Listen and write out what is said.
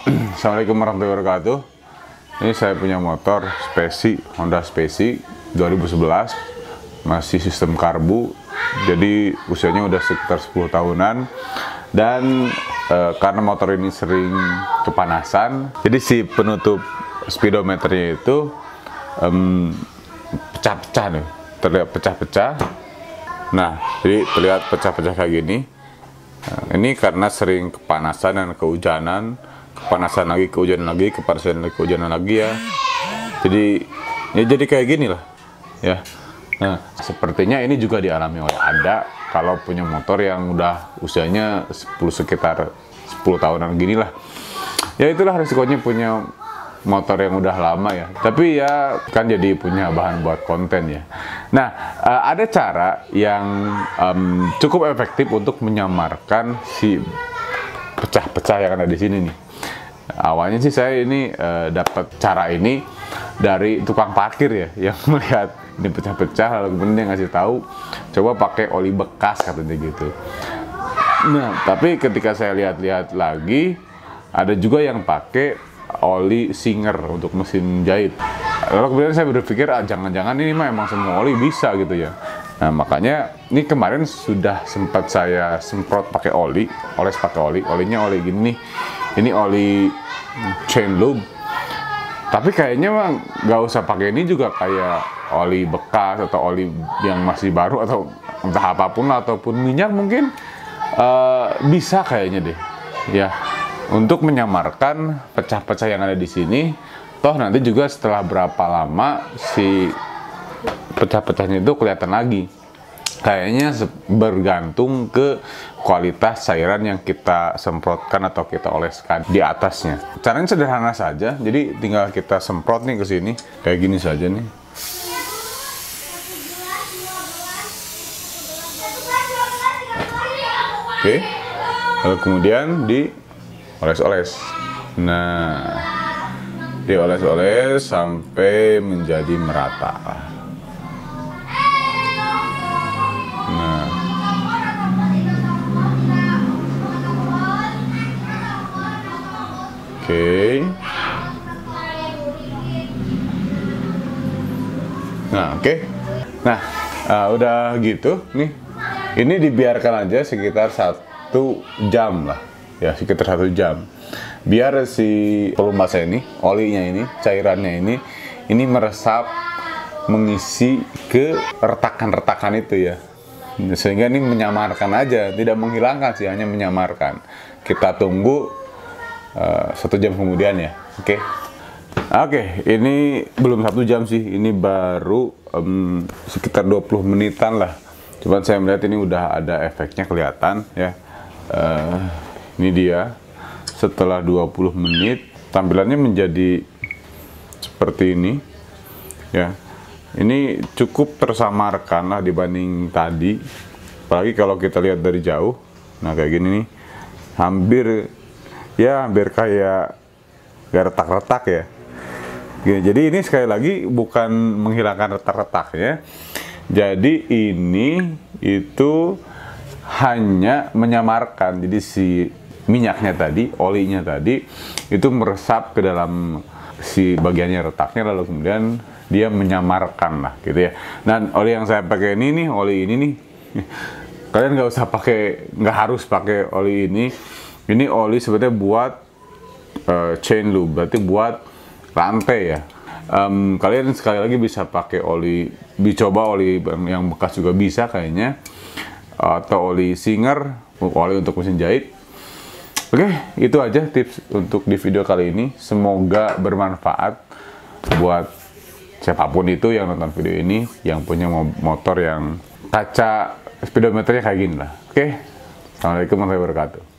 Assalamualaikum warahmatullahi wabarakatuh. Ini saya punya motor Honda Speci 2011, masih sistem karbu, jadi usianya udah sekitar 10 tahunan. Dan karena motor ini sering kepanasan, jadi si penutup speedometernya itu pecah-pecah nih, terlihat pecah-pecah. Nah, jadi terlihat pecah-pecah kayak gini. Nah, ini karena sering kepanasan dan kehujanan, kepanasan lagi, kehujanan lagi, kepanasan lagi, kehujanan lagi ya. Jadi kayak gini lah ya. Nah, sepertinya ini juga dialami oleh Anda kalau punya motor yang udah usianya sekitar 10 tahunan gini lah. Ya itulah resikonya punya motor yang udah lama ya. Tapi ya kan jadi punya bahan buat konten ya. Nah, ada cara yang cukup efektif untuk menyamarkan si pecah-pecah yang ada di sini nih. Awalnya sih saya ini dapat cara ini dari tukang parkir ya, yang melihat ini pecah-pecah, lalu kemudian dia ngasih tahu coba pakai oli bekas, katanya gitu. Nah, tapi ketika saya lihat-lihat lagi, ada juga yang pakai oli Singer untuk mesin jahit. Lalu kemudian saya berpikir, jangan-jangan ini mah emang semua oli bisa gitu ya. Nah, makanya ini kemarin sudah sempat saya semprot pakai oli, oles pakai oli. Olinya oli gini nih, ini oli chain lube. Tapi kayaknya mah nggak usah pakai ini juga, kayak oli bekas atau oli yang masih baru atau entah apapun lah, ataupun minyak mungkin bisa kayaknya deh ya, untuk menyamarkan pecah-pecah yang ada di sini. Toh nanti juga setelah berapa lama si pecah-pecahnya itu kelihatan lagi. Kayaknya bergantung ke kualitas cairan yang kita semprotkan atau kita oleskan di atasnya. Caranya sederhana saja, jadi tinggal kita semprot nih ke sini, kayak gini saja nih. Oke, lalu kemudian dioles-oles. Nah, dioles-oles sampai menjadi merata. Nah, oke. Nah, oke. Nah, udah gitu nih. Ini dibiarkan aja sekitar 1 jam lah. Ya, sekitar 1 jam. Biar si pelumasnya ini, olinya ini, cairannya ini meresap, mengisi ke retakan-retakan itu ya. Sehingga ini menyamarkan aja, tidak menghilangkan sih, hanya menyamarkan. Kita tunggu 1 jam kemudian ya. Oke, ini belum 1 jam sih, ini baru sekitar 20 menitan lah. Cuman saya melihat ini udah ada efeknya kelihatan ya. Ini dia setelah 20 menit tampilannya menjadi seperti ini ya. Ini cukup tersamarkan lah dibanding tadi, apalagi kalau kita lihat dari jauh. Nah, kayak gini nih, hampir kayak gak retak-retak ya. Jadi ini sekali lagi bukan menghilangkan retak-retaknya. Jadi ini itu hanya menyamarkan. Jadi si minyaknya tadi, olinya tadi itu meresap ke dalam si bagiannya retaknya, lalu kemudian dia menyamarkan lah gitu ya. Dan oli yang saya pakai ini nih, oli ini nih, kalian nggak usah pakai, nggak harus pakai oli ini. Ini oli sebenarnya buat chain lube, berarti buat rantai ya. Kalian sekali lagi bisa pakai oli, dicoba oli yang bekas juga bisa kayaknya, atau oli Singer, oli untuk mesin jahit. Oke, itu aja tips untuk di video kali ini. Semoga bermanfaat buat siapapun itu yang nonton video ini, yang punya motor yang kaca speedometernya kayak gini lah. Oke, assalamualaikum warahmatullahi wabarakatuh.